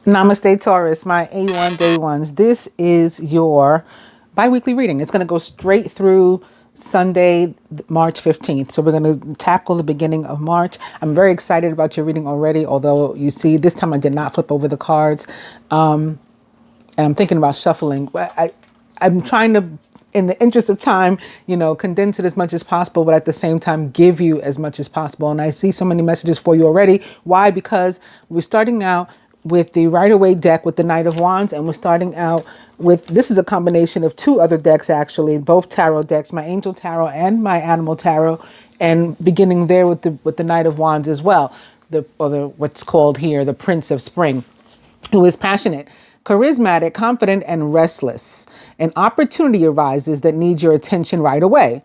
Namaste, Taurus, my A1 day ones. This is your biweekly reading. It's going to go straight through Sunday, March 15th. So we're going to tackle the beginning of March. I'm very excited about your reading already, although you see this time I did not flip over the cards. And I'm thinking about shuffling. I'm trying to, in the interest of time, condense it as much as possible, but at the same time, give you as much as possible. And I see so many messages for you already. Why? Because we're starting out with the Rider-Waite deck with the Knight of Wands, and we're starting out with, this is a combination of two other decks actually, both tarot decks, my Angel Tarot and my Animal Tarot, and beginning there with the Knight of Wands as well, what's called here the Prince of Spring, who is passionate, charismatic, confident, and restless. An opportunity arises that needs your attention right away.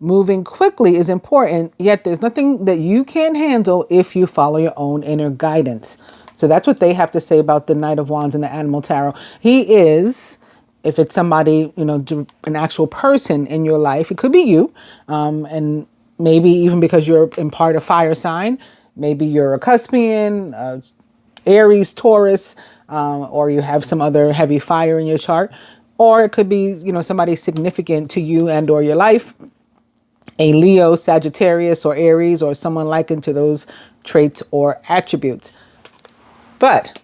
Moving quickly is important, yet there's nothing that you can't handle if you follow your own inner guidance. So that's what they have to say about the Knight of Wands and the Animal Tarot. He is, if it's somebody, an actual person in your life, it could be you. And maybe even because you're in part a fire sign, maybe you're a Cuspian, Aries, Taurus, or you have some other heavy fire in your chart. Or it could be, somebody significant to you and or your life. A Leo, Sagittarius, or Aries, or someone likened to those traits or attributes. But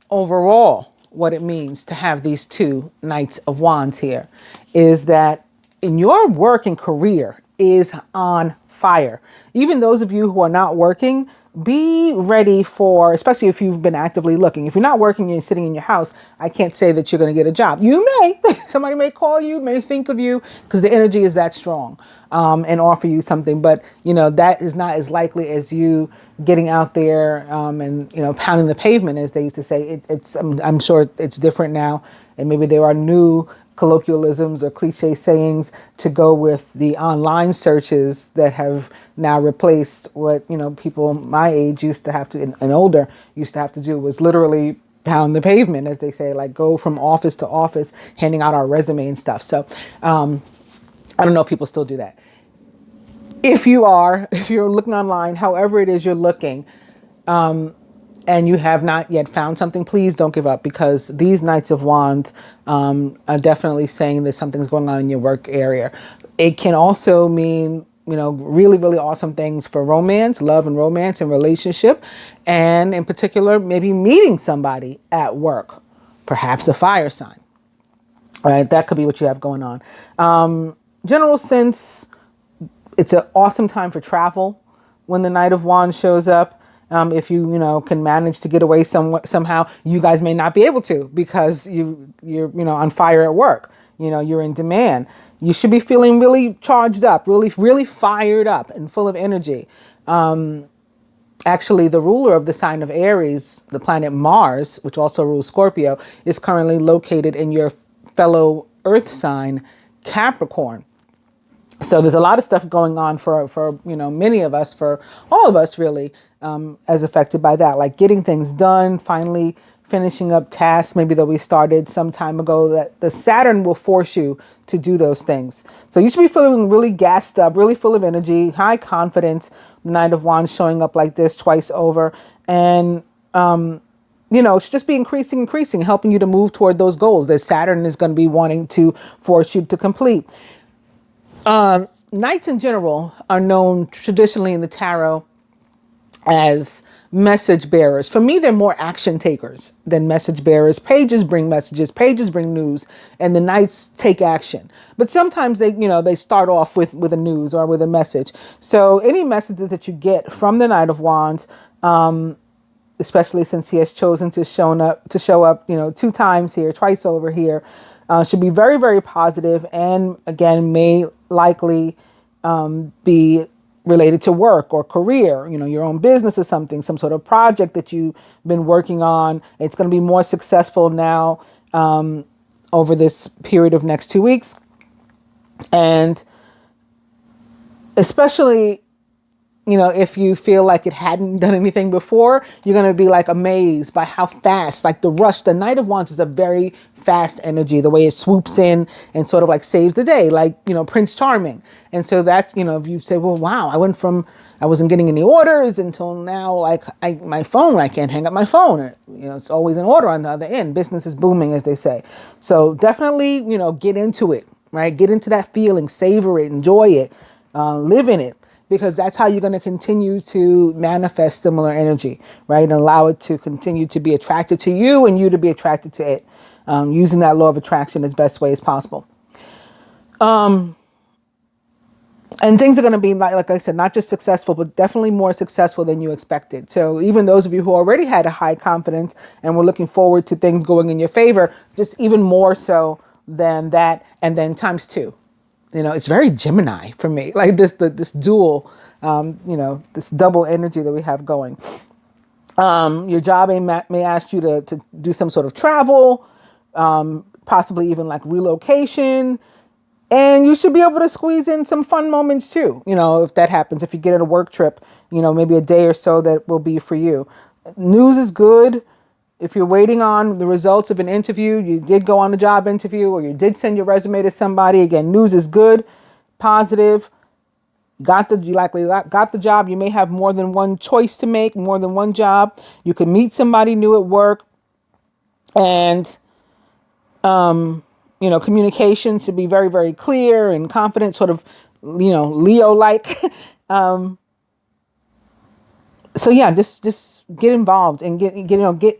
overall, what it means to have these two Knights of Wands here is that in your work and career is on fire. Even those of you who are not working, be ready for, especially if you've been actively looking. If you're not working and you're sitting in your house, I can't say that you're going to get a job. You may, somebody may call you, may think of you, because the energy is that strong, and offer you something. But, that is not as likely as you getting out there and, pounding the pavement, as they used to say. I'm sure it's different now. And maybe there are new colloquialisms or cliche sayings to go with the online searches that have now replaced what, people my age used to have to, and older used to have to do, was literally pound the pavement, as they say, like go from office to office, handing out our resume and stuff. So I don't know if people still do that. If you're looking online, however it is you're looking, and you have not yet found something, please don't give up, because these Knights of Wands are definitely saying that something's going on in your work area. It can also mean, really, really awesome things for romance, love and romance and relationship. And in particular, maybe meeting somebody at work, perhaps a fire sign. All right, that could be what you have going on. General sense, it's an awesome time for travel when the Knight of Wands shows up. If you, can manage to get away somehow, you guys may not be able to, because you're on fire at work. You're in demand. You should be feeling really charged up, really, really fired up and full of energy. Actually, the ruler of the sign of Aries, the planet Mars, which also rules Scorpio, is currently located in your fellow Earth sign, Capricorn. So there's a lot of stuff going on for many of us, for all of us really, as affected by that, like getting things done, finally finishing up tasks maybe that we started some time ago, that the Saturn will force you to do those things. So you should be feeling really gassed up, really full of energy, high confidence. The Knight of Wands showing up like this twice over. And, it should just be increasing, helping you to move toward those goals that Saturn is going to be wanting to force you to complete. Knights in general are known traditionally in the tarot as message bearers. For me, they're more action takers than message bearers. Pages bring messages, pages bring news, and the knights take action. But sometimes they start off with a news or with a message. So any messages that you get from the Knight of Wands, especially since he has chosen to show up, two times here, twice over here, should be very, very positive, and again, may likely be related to work or career, your own business or something, some sort of project that you've been working on. It's going to be more successful now over this period of next 2 weeks. And especially, if you feel like it hadn't done anything before, you're going to be like amazed by how fast, like the rush. The Knight of Wands is a very fast energy, the way it swoops in and sort of like saves the day, like, Prince Charming. And so that's, if you say, well, wow, I went from I wasn't getting any orders until now. Like my phone, I can't hang up my phone. It's always an order on the other end. Business is booming, as they say. So definitely, get into it, right? Get into that feeling, savor it, enjoy it, live in it, because that's how you're going to continue to manifest similar energy, right? And allow it to continue to be attracted to you and you to be attracted to it, using that law of attraction as best way as possible. And things are going to be, like I said, not just successful, but definitely more successful than you expected. So even those of you who already had a high confidence and were looking forward to things going in your favor, just even more so than that, and then times two. It's very Gemini for me, like this dual, this double energy that we have going. Your job may ask you to do some sort of travel, possibly even like relocation. And you should be able to squeeze in some fun moments too. If that happens, if you get on a work trip, maybe a day or so that will be for you. News is good. If you're waiting on the results of an interview, you did go on a job interview or you did send your resume to somebody. Again, news is good, positive. You likely got the job. You may have more than one choice to make, more than one job. You could meet somebody new at work, and communication should be very, very clear and confident, sort of, Leo-like. So yeah, just get involved and get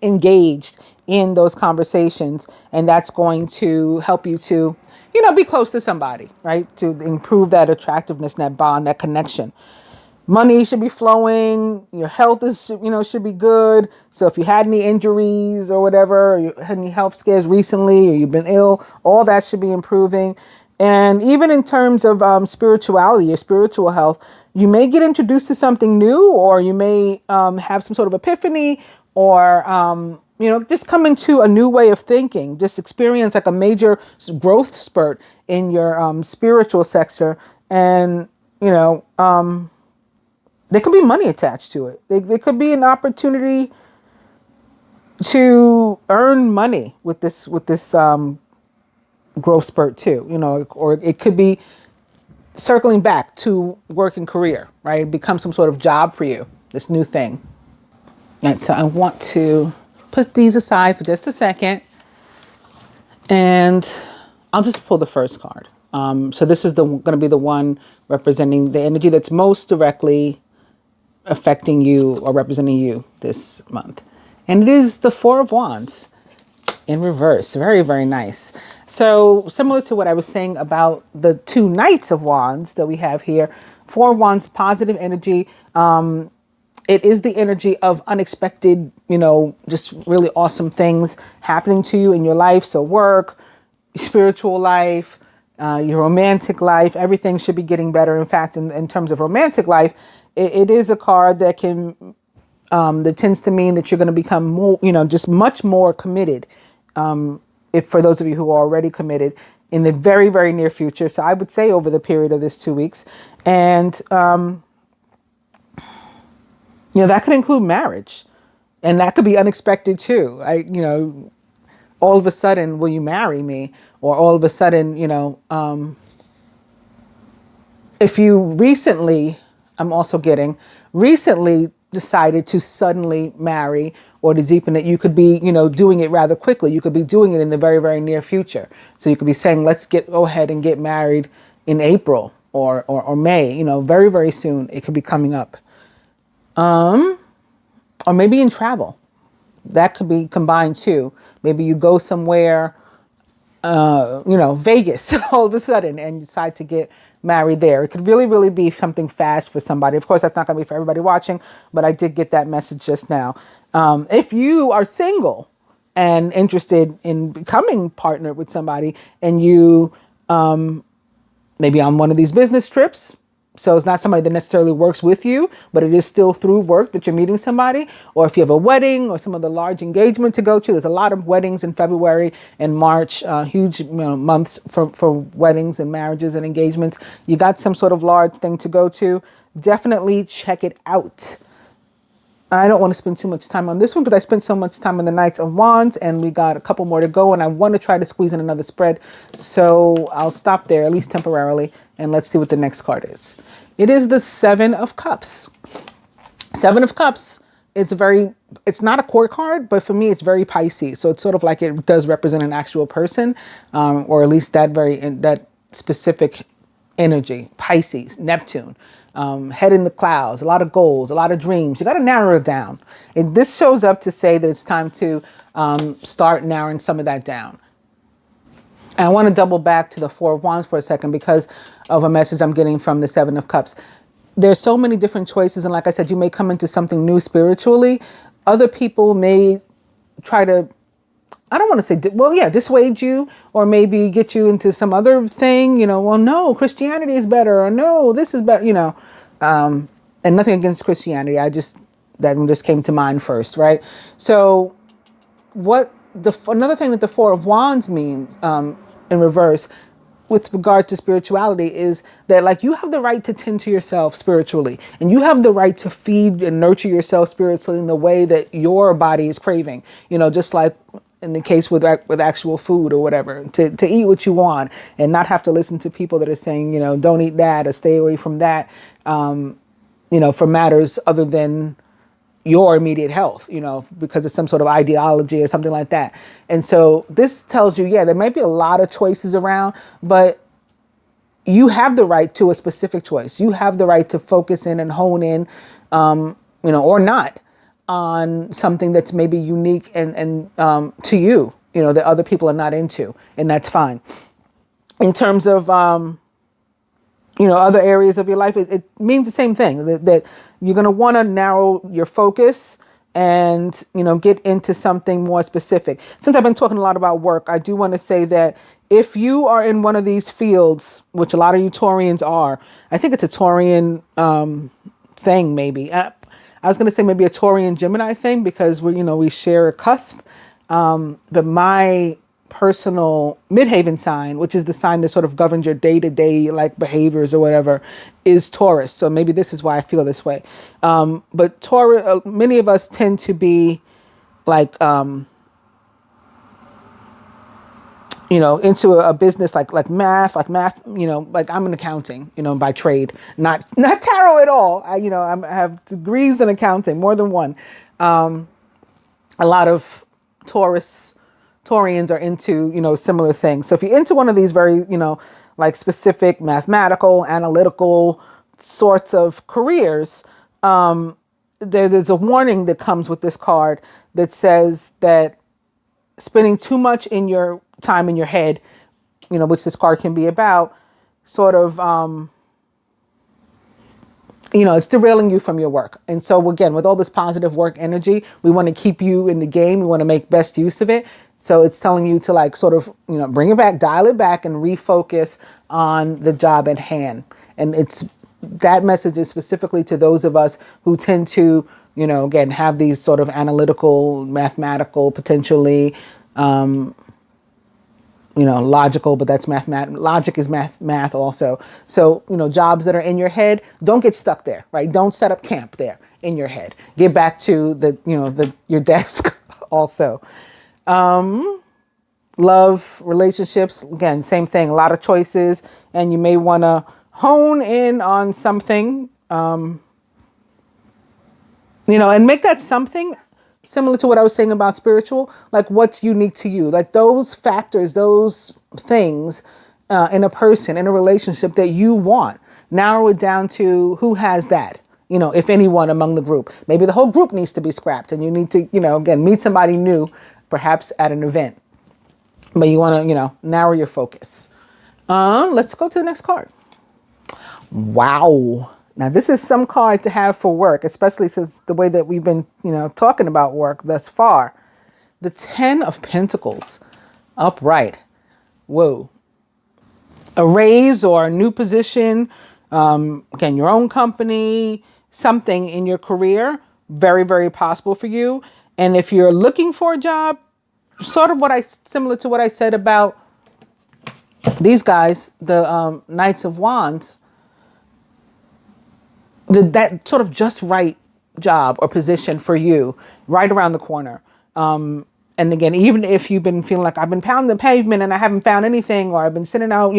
engaged in those conversations. And that's going to help you to, be close to somebody, right? To improve that attractiveness, that bond, that connection. Money should be flowing. Your health should be good. So if you had any injuries or whatever, or you had any health scares recently, or you've been ill, all that should be improving. And even in terms of spirituality, your spiritual health, you may get introduced to something new, or you may have some sort of epiphany, or just come into a new way of thinking. Just experience like a major growth spurt in your spiritual sector, and there could be money attached to it. There could be an opportunity to earn money with this growth spurt too, or it could be circling back to work and career, right? It becomes some sort of job for you, this new thing. All right, so I want to put these aside for just a second, and I'll just pull the first card. So this is going to be the one representing the energy that's most directly affecting you or representing you this month. And it is the Four of Wands in reverse. Very, very nice. So similar to what I was saying about the two Knights of Wands that we have here, Four of Wands, positive energy. It is the energy of unexpected, just really awesome things happening to you in your life. So work, spiritual life, your romantic life, everything should be getting better. In fact, in terms of romantic life, it is a card that that tends to mean that you're going to become more, just much more committed. If for those of you who are already committed in the very, very near future. So I would say over the period of this 2 weeks. And, that could include marriage, and that could be unexpected too. All of a sudden, will you marry me? Or all of a sudden, if you recently decided to suddenly marry or to deepen it, you could be, doing it rather quickly. You could be doing it in the very, very near future. So you could be saying, let's go ahead and get married in April or May, very, very soon. It could be coming up. Or maybe in travel. That could be combined too. Maybe you go somewhere, Vegas all of a sudden and decide to get married there. It could really, really be something fast for somebody. Of course, that's not going to be for everybody watching, but I did get that message just now. If you are single and interested in becoming partnered with somebody, and you maybe on one of these business trips, so it's not somebody that necessarily works with you, but it is still through work that you're meeting somebody. Or if you have a wedding or some of the large engagement to go to, there's a lot of weddings in February and March, huge months for weddings and marriages and engagements. You got some sort of large thing to go to, definitely check it out. I don't want to spend too much time on this one because I spent so much time on the Knights of Wands, and we got a couple more to go, and I want to try to squeeze in another spread. So I'll stop there, at least temporarily, and let's see what the next card is. It is the Seven of Cups. Seven of Cups. It's not a court card, but for me, it's very Pisces. So it's sort of like it does represent an actual person, or at least that specific energy. Pisces, Neptune, head in the clouds, a lot of goals, a lot of dreams. You got to narrow it down. And this shows up to say that it's time to start narrowing some of that down. And I want to double back to the Four of Wands for a second because of a message I'm getting from the Seven of Cups. There's so many different choices. And like I said, you may come into something new spiritually. Other people may try to, I don't want to say, dissuade you, or maybe get you into some other thing, well, no, Christianity is better, or no, this is better, and nothing against Christianity. That one just came to mind first, right? So another thing that the Four of Wands means, in reverse, with regard to spirituality, is that like you have the right to tend to yourself spiritually, and you have the right to feed and nurture yourself spiritually in the way that your body is craving, just like in the case with actual food or whatever, to eat what you want and not have to listen to people that are saying, don't eat that or stay away from that, for matters other than your immediate health, because it's some sort of ideology or something like that. And so this tells you, there might be a lot of choices around, but you have the right to a specific choice. You have the right to focus in and hone in, or not, on something that's maybe unique and to you, that other people are not into, and that's fine. In terms of, other areas of your life, it means the same thing, that you're going to want to narrow your focus and, get into something more specific. Since I've been talking a lot about work, I do want to say that if you are in one of these fields, which a lot of you Taurians are, I think it's a Taurian thing, maybe. I was going to say maybe a Taurian Gemini thing because we share a cusp. But my personal midhaven sign, which is the sign that sort of governs your day-to-day like behaviors or whatever, is Taurus. So maybe this is why I feel this way. But Taurus, many of us tend to be like, into a business like math, like I'm in accounting, by trade, not tarot at all. I have degrees in accounting, more than one. A lot of Taurians are into, similar things. So if you're into one of these very, like specific mathematical, analytical sorts of careers, there's a warning that comes with this card that says that spending too much in your time in your head, which this card can be about, sort of, it's derailing you from your work. And so again, with all this positive work energy, we want to keep you in the game. We want to make best use of it. So it's telling you to like sort of, bring it back, dial it back and refocus on the job at hand. And that message is specifically to those of us who tend to, again, have these sort of analytical, mathematical, potentially, logical, but that's logic is math also. So, jobs that are in your head, don't get stuck there, right? Don't set up camp there in your head. Get back to your desk also. Love, relationships, again, same thing, a lot of choices, and you may want to hone in on something, and make that something similar to what I was saying about spiritual, like what's unique to you, like those factors, those things in a person, in a relationship that you want. Narrow it down to who has that, if anyone among the group. Maybe the whole group needs to be scrapped and you need to, again, meet somebody new, perhaps at an event. But you want to, narrow your focus. Let's go to the next card. Wow. Now, this is some card to have for work, especially since the way that we've been, talking about work thus far. The 10 of Pentacles, upright. Whoa. A raise or a new position, again, your own company, something in your career, very, very possible for you. And if you're looking for a job, sort of similar to what I said about these guys, the Knights of Wands, that sort of just right job or position for you right around the corner. And again, even if you've been feeling like I've been pounding the pavement and I haven't found anything, or I've been sending out,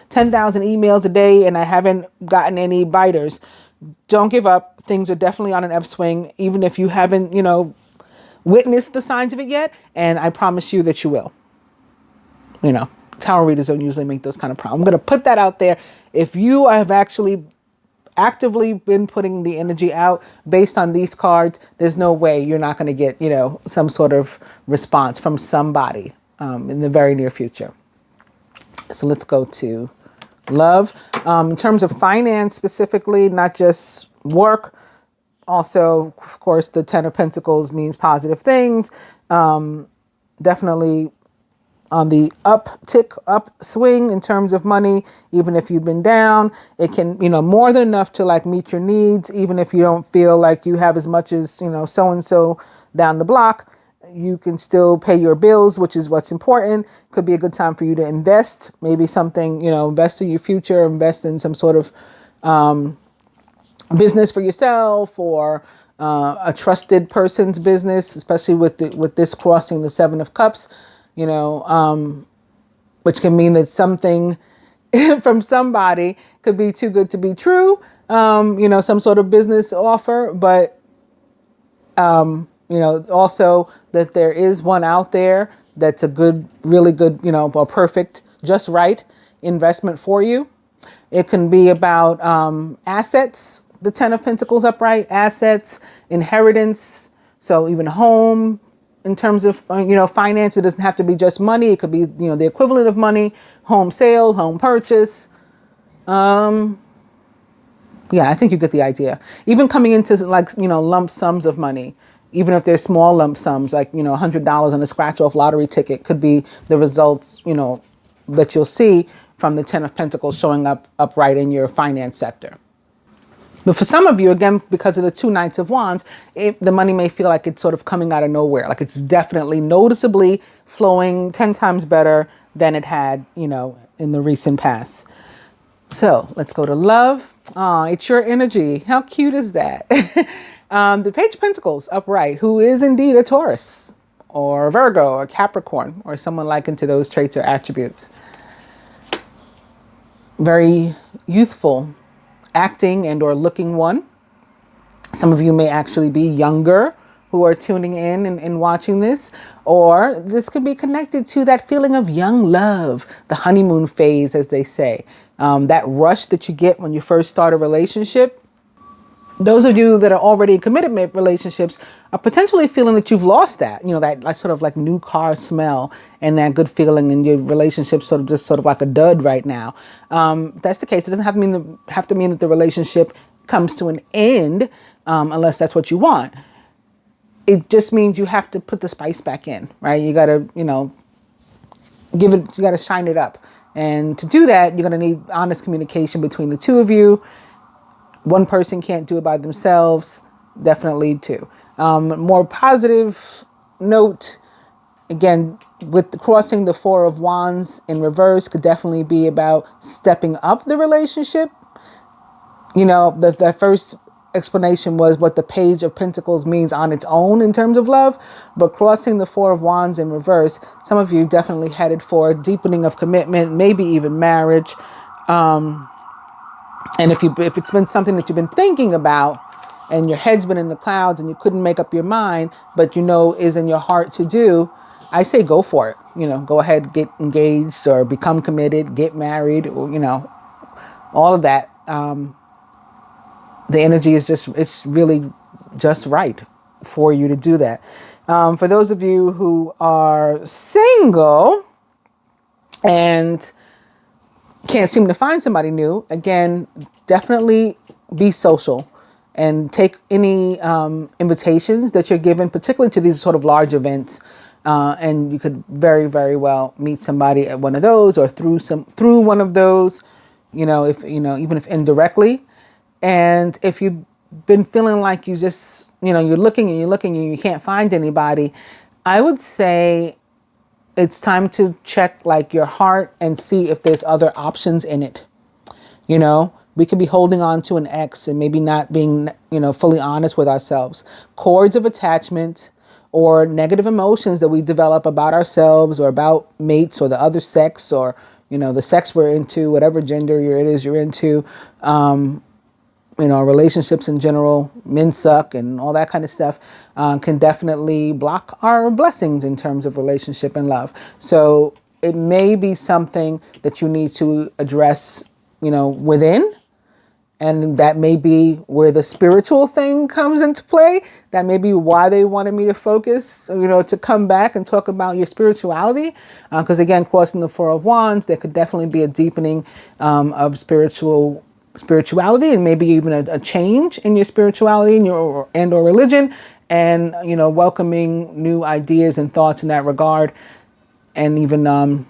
10,000 emails a day and I haven't gotten any biters, don't give up. Things are definitely on an upswing, even if you haven't, witnessed the signs of it yet. And I promise you that you will. Tarot readers don't usually make those kind of promises. I'm going to put that out there. If you have actually actively been putting the energy out based on these cards, there's no way you're not going to get, some sort of response from somebody in the very near future. So let's go to love. In terms of finance specifically, not just work, also, of course, the Ten of Pentacles means positive things. Definitely on the upswing in terms of money. Even if you've been down, it can, more than enough to like meet your needs. Even if you don't feel like you have as much as, so-and-so down the block, you can still pay your bills, which is what's important. Could be a good time for you to invest, maybe something, invest in your future, invest in some sort of business for yourself, or a trusted person's business, especially with this crossing the Seven of Cups. Which can mean that something from somebody could be too good to be true, some sort of business offer, but, also that there is one out there that's a good, really good, a perfect, just right investment for you. It can be about assets, the Ten of Pentacles upright, assets, inheritance, so even home. In terms of, finance, it doesn't have to be just money. It could be, the equivalent of money, home sale, home purchase. Yeah, I think you get the idea. Even coming into lump sums of money, even if they're small lump sums, like, $100 on a scratch off lottery ticket could be the results, that you'll see from the Ten of Pentacles showing up upright in your finance sector. But for some of you, again, because of the two Knights of Wands, the money may feel like it's sort of coming out of nowhere. Like it's definitely noticeably flowing 10 times better than it had, in the recent past. So let's go to love. It's your energy. How cute is that? The Page of Pentacles upright, who is indeed a Taurus or a Virgo or Capricorn or someone likened to those traits or attributes. Very youthful, acting and or looking one. Some of you may actually be younger who are tuning in and watching this, or this could be connected to that feeling of young love, the honeymoon phase, as they say, that rush that you get when you first start a relationship. Those of you that are already in committed relationships are potentially feeling that you've lost that, that sort of like new car smell and that good feeling in your relationship, sort of like a dud right now. If that's the case, it doesn't have to mean that the relationship comes to an end, unless that's what you want. It just means you have to put the spice back in, right? You got to, you got to shine it up. And to do that, you're going to need honest communication between the two of you. One person can't do it by themselves, definitely two. More positive note, again, with crossing the Four of Wands in reverse could definitely be about stepping up the relationship. The first explanation was what the Page of Pentacles means on its own in terms of love, but crossing the Four of Wands in reverse, some of you definitely headed for a deepening of commitment, maybe even marriage. And if it's been something that you've been thinking about and your head's been in the clouds and you couldn't make up your mind, but is in your heart to do, I say go for it. Go ahead, get engaged or become committed, get married, or, all of that. The energy is it's really just right for you to do that. For those of you who are single and can't seem to find somebody new, again, definitely be social and take any invitations that you're given, particularly to these sort of large events. And you could very, very well meet somebody at one of those or through one of those, if, even if indirectly. And if you've been feeling like you just, you're looking and you can't find anybody, I would say it's time to check like your heart and see if there's other options in it. We could be holding on to an ex and maybe not being, fully honest with ourselves. Cords of attachment or negative emotions that we develop about ourselves or about mates or the other sex, or, the sex we're into, whatever gender it is you're into, relationships in general, men suck and all that kind of stuff, can definitely block our blessings in terms of relationship and love. So it may be something that you need to address, within. And that may be where the spiritual thing comes into play. That may be why they wanted me to focus, to come back and talk about your spirituality. Because again, crossing the Four of Wands, there could definitely be a deepening of spirituality, and maybe even a change in your spirituality and or religion, and welcoming new ideas and thoughts in that regard, and even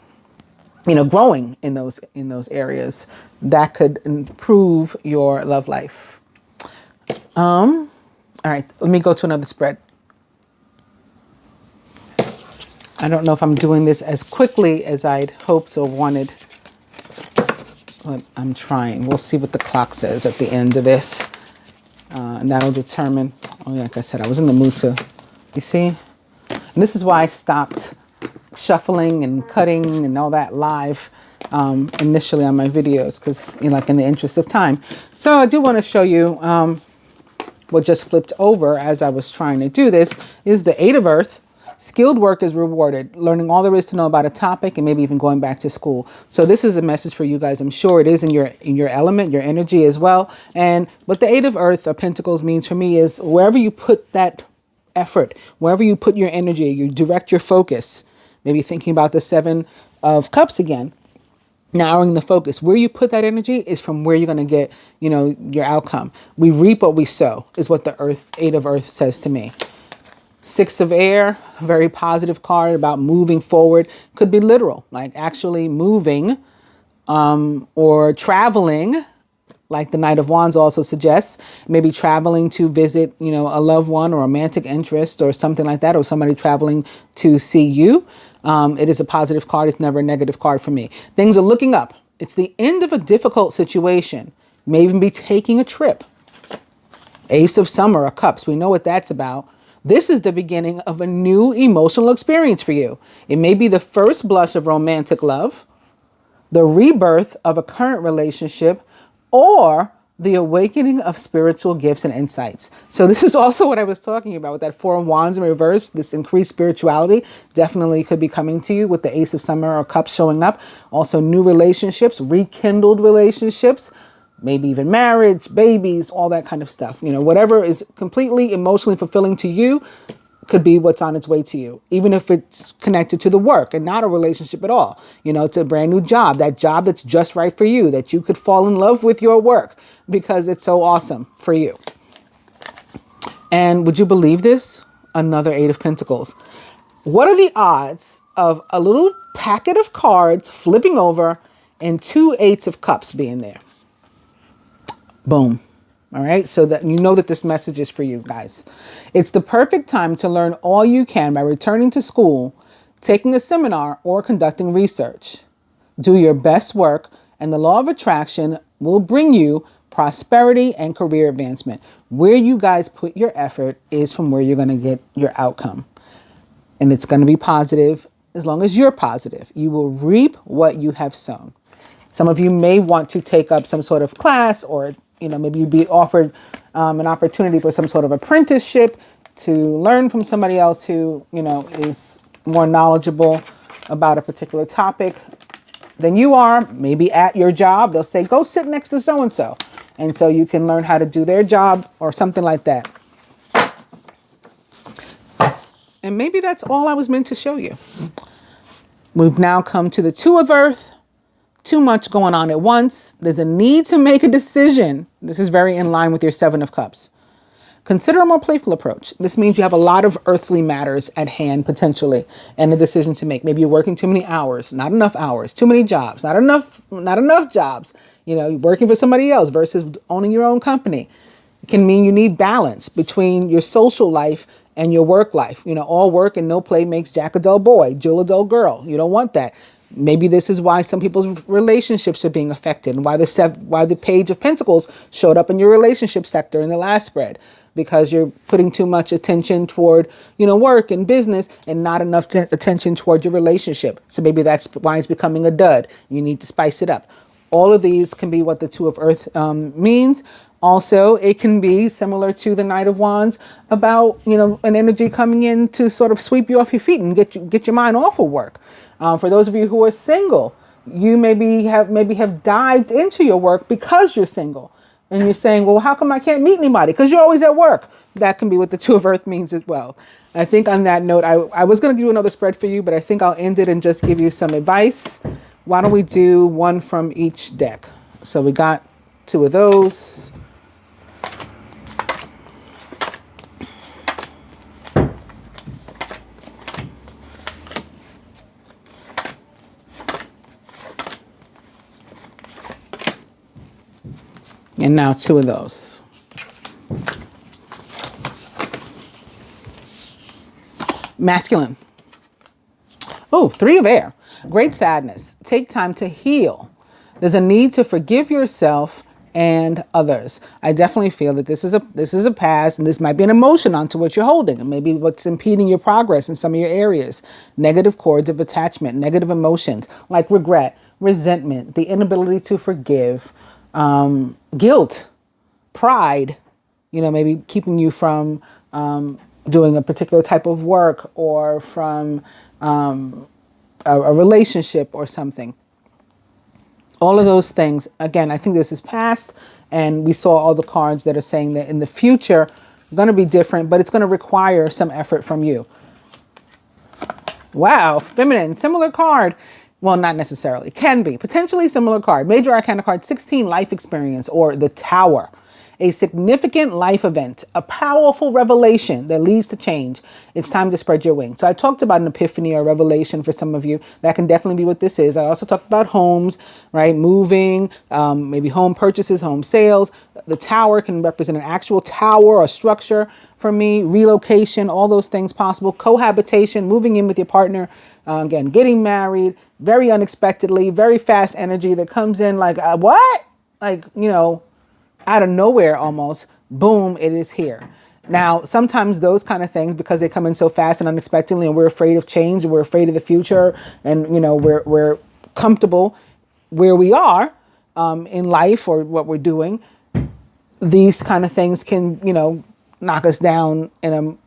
growing in those areas that could improve your love life. All right, let me go to another spread. I don't know if I'm doing this as quickly as I'd hoped or wanted, but I'm trying. We'll see what the clock says at the end of this. And that'll determine, like I said, I was in the mood to, you see? And this is why I stopped shuffling and cutting and all that live initially on my videos, because in the interest of time. So I do want to show you what just flipped over as I was trying to do this is the Eight of Earth. Skilled work is rewarded, learning all there is to know about a topic, and maybe even going back to school. So this is a message for you guys. I'm sure it is in your element, your energy as well. And what the Eight of Earth or Pentacles means for me is wherever you put that effort, wherever you put your energy, you direct your focus. Maybe thinking about the Seven of Cups again, narrowing the focus. Where you put that energy is from where you're going to get, your outcome. We reap what we sow is what the Eight of Earth says to me. Six of Air, very positive card about moving forward. Could be literal, like actually moving or traveling, like the Knight of Wands also suggests. Maybe traveling to visit, a loved one or romantic interest or something like that, or somebody traveling to see you. It is a positive card. It's never a negative card for me. Things are looking up. It's the end of a difficult situation. May even be taking a trip. Ace of Summer or Cups. We know what that's about. This is the beginning of a new emotional experience for you. It may be the first blush of romantic love, the rebirth of a current relationship, or the awakening of spiritual gifts and insights. So this is also what I was talking about with that Four of Wands in reverse. This increased spirituality definitely could be coming to you with the Ace of Summer or Cups showing up. Also new relationships, rekindled relationships, maybe even marriage, babies, all that kind of stuff. Whatever is completely emotionally fulfilling to you could be what's on its way to you, even if it's connected to the work and not a relationship at all. It's a brand new job, that job that's just right for you, that you could fall in love with your work because it's so awesome for you. And would you believe this? Another Eight of Pentacles. What are the odds of a little packet of cards flipping over and two Eights of Cups being there? Boom. All right. So that that this message is for you guys. It's the perfect time to learn all you can by returning to school, taking a seminar, or conducting research. Do your best work, and the law of attraction will bring you prosperity and career advancement. Where you guys put your effort is from where you're going to get your outcome. And it's going to be positive as long as you're positive. You will reap what you have sown. Some of you may want to take up some sort of class, or maybe you'd be offered an opportunity for some sort of apprenticeship to learn from somebody else who, is more knowledgeable about a particular topic than you are. Maybe at your job, they'll say, go sit next to so-and-so. And so you can learn how to do their job or something like that. And maybe that's all I was meant to show you. We've now come to the Two of Earth. Too much going on at once. There's a need to make a decision. This is very in line with your Seven of Cups. Consider a more playful approach. This means you have a lot of earthly matters at hand potentially and a decision to make. Maybe you're working too many hours, not enough hours, too many jobs, not enough jobs. You're working for somebody else versus owning your own company. It can mean you need balance between your social life and your work life. All work and no play makes Jack a dull boy, Jill a dull girl. You don't want that. Maybe this is why some people's relationships are being affected, and why the Page of Pentacles showed up in your relationship sector in the last spread. because you're putting too much attention toward, work and business and not enough attention toward your relationship. So maybe that's why it's becoming a dud. You need to spice it up. All of these can be what the Two of Earth means. Also, it can be similar to the Knight of Wands about, an energy coming in to sort of sweep you off your feet and get your mind off of work. For those of you who are single, you maybe have dived into your work because you're single. And you're saying, well, how come I can't meet anybody? Because you're always at work. That can be what the Two of Earth means as well. I think on that note, I was going to do another spread for you, but I think I'll end it and just give you some advice. Why don't we do one from each deck? So we got 2 of those. And now 2 of those. Masculine. Oh, 3 of air. Great sadness. Take time to heal. There's a need to forgive yourself and others. I definitely feel that this is a past, and this might be an emotion onto what you're holding, and maybe what's impeding your progress in some of your areas. Negative cords of attachment, negative emotions like regret, resentment, the inability to forgive, guilt, pride, maybe keeping you from doing a particular type of work or from a relationship or something. All of those things. Again, I think this is past, and we saw all the cards that are saying that in the future, going to be different, but it's going to require some effort from you. Wow, feminine, similar card. Well, not necessarily. Can be. Potentially similar card. Major Arcana card 16, life experience, or the Tower. A significant life event, a powerful revelation that leads to change. It's time to spread your wings. So I talked about an epiphany or revelation for some of you. That can definitely be what this is. I also talked about homes, right? Moving, maybe home purchases, home sales. The Tower can represent an actual tower or structure for me. Relocation, all those things possible. Cohabitation, moving in with your partner. Again, getting married, very unexpectedly, very fast energy that comes in like, what? Like, out of nowhere almost, boom, it is here. Now, sometimes those kind of things, because they come in so fast and unexpectedly, and we're afraid of change, and we're afraid of the future, and we're comfortable where we are in life or what we're doing. These kind of things can, knock us down in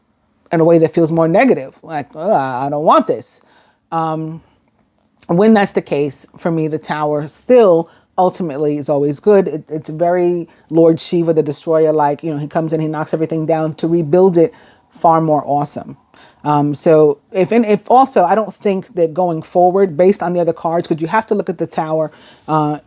a way that feels more negative. Like, I don't want this. When that's the case, for me, the Tower still ultimately is always good. It's very Lord Shiva, the destroyer, like, he comes in, he knocks everything down to rebuild it far more awesome. So if also, I don't think that going forward, based on the other cards, because you have to look at the Tower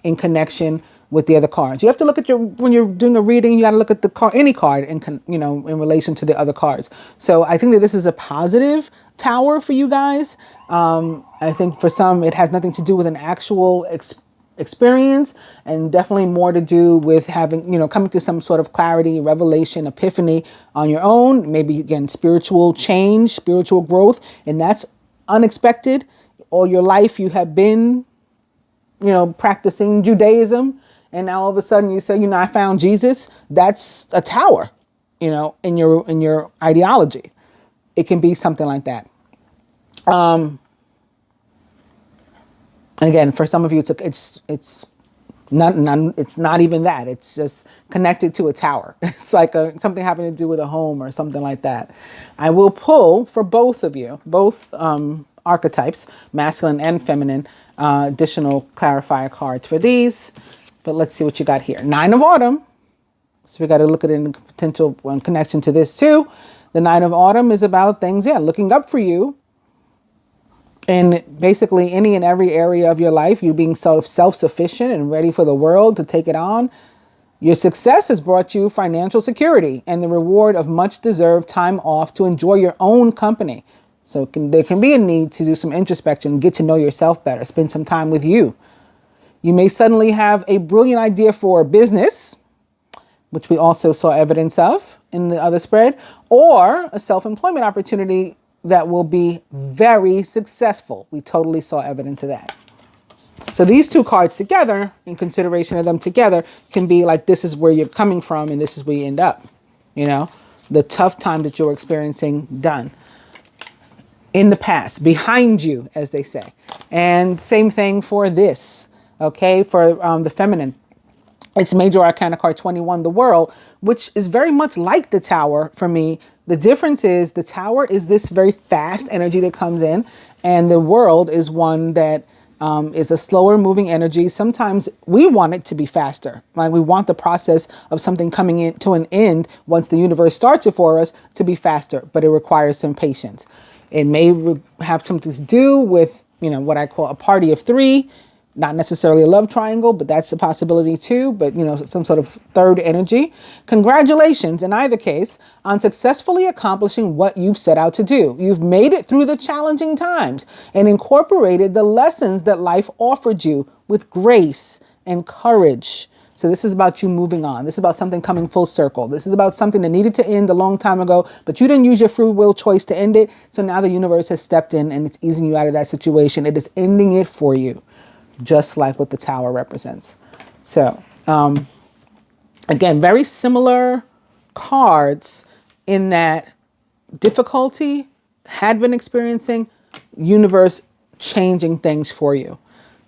in connection with the other cards. You have to look at when you're doing a reading, you got to look at the card, any card in relation to the other cards. So I think that this is a positive Tower for you guys. I think for some, it has nothing to do with an actual experience, and definitely more to do with having, coming to some sort of clarity, revelation, epiphany on your own. Maybe again, spiritual change, spiritual growth, and that's unexpected. All your life you have been, practicing Judaism, and now all of a sudden you say, I found Jesus. That's a Tower, in your ideology. It can be something like that. And again, for some of you, it's not even that. It's just connected to a tower. It's like something having to do with a home or something like that. I will pull for both of you, both archetypes, masculine and feminine, additional clarifier cards for these. But let's see what you got here. 9 of Autumn. So we got to look at it in potential connection to this too. The 9 of Autumn is about things, looking up for you. In basically any and every area of your life, you being self-sufficient and ready for the world to take it on. Your success has brought you financial security and the reward of much deserved time off to enjoy your own company. So there can be a need to do some introspection, get to know yourself better, spend some time with you. You may suddenly have a brilliant idea for a business, which we also saw evidence of in the other spread, or a self-employment opportunity that will be very successful. We totally saw evidence of that. So these 2 cards together, in consideration of them together, can be like, this is where you're coming from and this is where you end up, the tough time that you're experiencing done in the past, behind you, as they say. And same thing for this, okay, for the feminine. It's Major Arcana card 21, the World, which is very much like the Tower for me. The difference is the Tower is this very fast energy that comes in, and the World is one that is a slower moving energy. Sometimes we want it to be faster. Like we want the process of something coming in to an end once the universe starts it for us to be faster, but it requires some patience. It may have something to do with, what I call a party of three. Not necessarily a love triangle, but that's a possibility too. But, some sort of third energy. Congratulations, in either case, on successfully accomplishing what you've set out to do. You've made it through the challenging times and incorporated the lessons that life offered you with grace and courage. So this is about you moving on. This is about something coming full circle. This is about something that needed to end a long time ago, but you didn't use your free will choice to end it. So now the universe has stepped in and it's easing you out of that situation. It is ending it for you, just like what the Tower represents. So, again, very similar cards in that difficulty had been experiencing, universe changing things for you.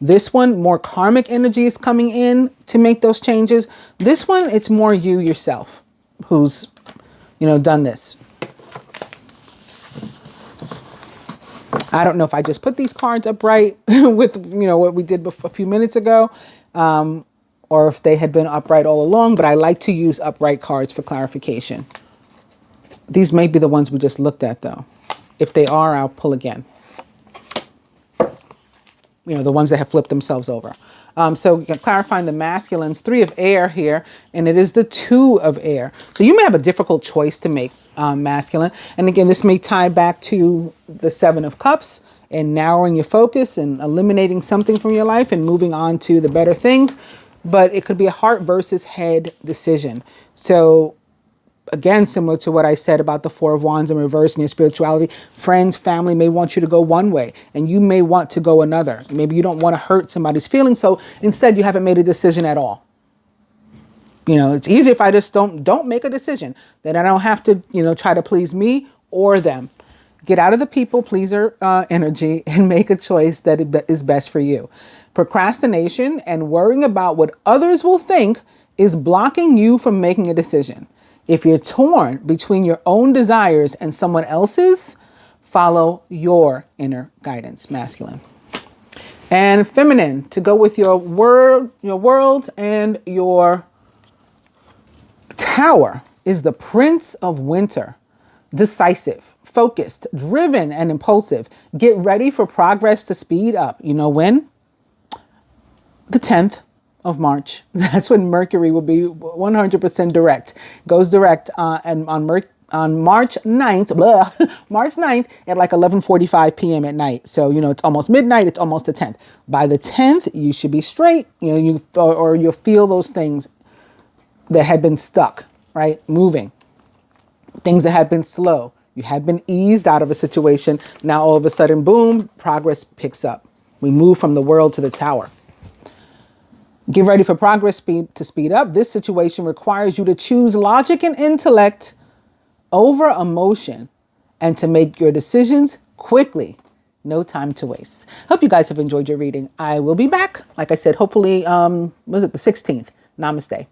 This one, more karmic energy is coming in to make those changes. This one, it's more you yourself who's, done this. I don't know if I just put these cards upright with, what we did a few minutes ago, or if they had been upright all along, but I like to use upright cards for clarification. These may be the ones we just looked at though. If they are, I'll pull again. The ones that have flipped themselves over. So clarifying the masculines, 3 of air here, and it is the 2 of air. So you may have a difficult choice to make, masculine. And again, this may tie back to the 7 of cups and narrowing your focus and eliminating something from your life and moving on to the better things. But it could be a heart versus head decision. So again, similar to what I said about the 4 of Wands in reverse and your spirituality, friends, family may want you to go one way and you may want to go another. Maybe you don't want to hurt somebody's feelings. So instead you haven't made a decision at all. It's easy if I just don't make a decision. Then I don't have to, try to please me or them. Get out of the people pleaser energy and make a choice that is best for you. Procrastination and worrying about what others will think is blocking you from making a decision. If you're torn between your own desires and someone else's, follow your inner guidance, masculine. And feminine, to go with your world and your Tower, is the Prince of Winter. Decisive, focused, driven, and impulsive. Get ready for progress to speed up. You know when? The 10th of March. That's when Mercury will be 100% direct. Goes direct and on March 9th, March 9th at like 11:45 p.m. at night. So, it's almost midnight. It's almost the 10th. By the 10th, you should be straight. Or you'll feel those things that had been stuck, right? Moving. Things that had been slow. You had been eased out of a situation. Now all of a sudden, boom, progress picks up. We move from the World to the Tower. Get ready for progress to speed up. This situation requires you to choose logic and intellect over emotion and to make your decisions quickly. No time to waste. Hope you guys have enjoyed your reading. I will be back. Like I said, hopefully, the 16th? Namaste.